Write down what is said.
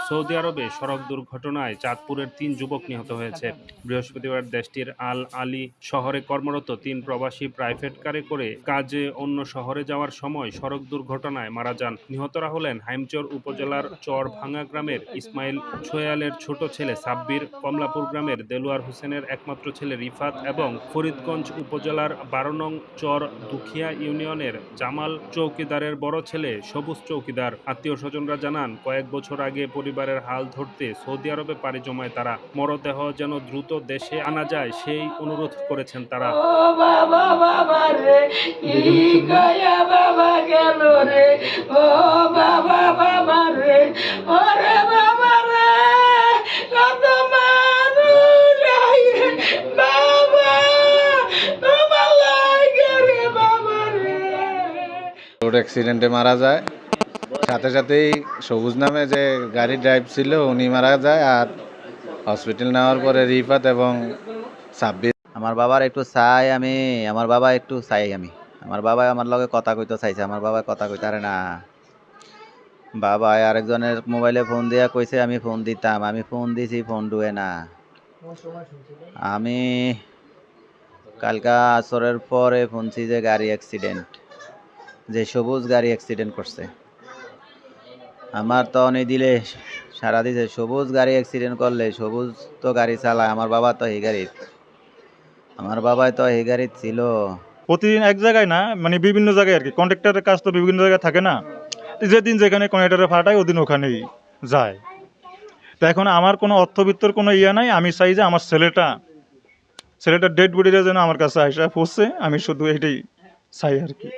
Saudi আরবে সড়ক দুর্ঘটনায় চাঁদপুরের ৩ যুবক নিহত হয়েছে। বৃহস্পতিবার দেশটির আল আলী শহরে কর্মরত ৩ প্রবাসী প্রাইভেট কারে করে কাজে অন্য শহরে যাওয়ার সময় সড়ক দুর্ঘটনায় মারা যান। নিহতরা হলেন হাইমচর উপজেলার চরভাঙ্গা গ্রামের ইসমাইল সোয়ালের ছোট ছেলে সাব্বির, কমলাপুর গ্রামের দেলোয়ার হোসেনের একমাত্র ছেলে রিফাত এবং ফরিদগঞ্জ উপজেলার ১২ নং চর দুখিয়া ইউনিয়নের জামাল চৌকিদারের বড় ছেলে সবুজ চৌকিদার। আত্মীয়-স্বজনরা জানান, কয়েক বছর আগে পরিবারের হাল ধরতে সৌদি আরবে পাড়ি জমায় তারা। মরদেহ যেন দ্রুত দেশে আনা যায় সেই অনুরোধ করেছেন তারা। রোড অ্যাক্সিডেন্টে মারা যায়, সাথে সাথেই সবুজ নামে যে গাড়ি ড্রাইভ ছিল উনি মারা যায়। আর হসপিটাল নেওয়ার পরে রিফাত এবং সাব্বির। আমার বাবার একটু চাই আমি, আমার বাবা একটু চাই আমি। আমার বাবা আমার লগে কথা কইতে চাইছে, আমার বাবা কথা কইতারে না। বাবা আরেকজনের মোবাইলে ফোন দিয়া কইছে আমি ফোন দিতাম, আমি ফোন দিছি, ফোন ডুয়ে না। আমি কালকা আসরের পরে শুনছি যে গাড়ি অ্যাক্সিডেন্ট, যে সবুজ গাড়ি অ্যাক্সিডেন্ট করছে। আমার তো অনেক দিলে সারা দিছে, সবুজ গাড়ি অ্যাক্সিডেন্ট করলে সবুজ তো গাড়ি চালায়, আমার বাবা তো এই গাড়ির, আমার বাবাই তো এই গাড়ির ছিল। প্রতিদিন এক জায়গায় না, মানে বিভিন্ন জায়গায় আর কি। কন্ট্রাক্টরের কাজ তো বিভিন্ন জায়গায় থাকে না, যেদিন যেখানে কন্ট্রাক্টরে ফাটায় ওদিন ওখানেই যায়। তো এখন আমার কোনো অর্থবিত্তর কোনো ইয়ে নাই। আমি চাই যে আমার ছেলেটা ডেড বডিটা যেন আমার কাছে আসা পড়ছে, আমি শুধু এটাই চাই আর কি।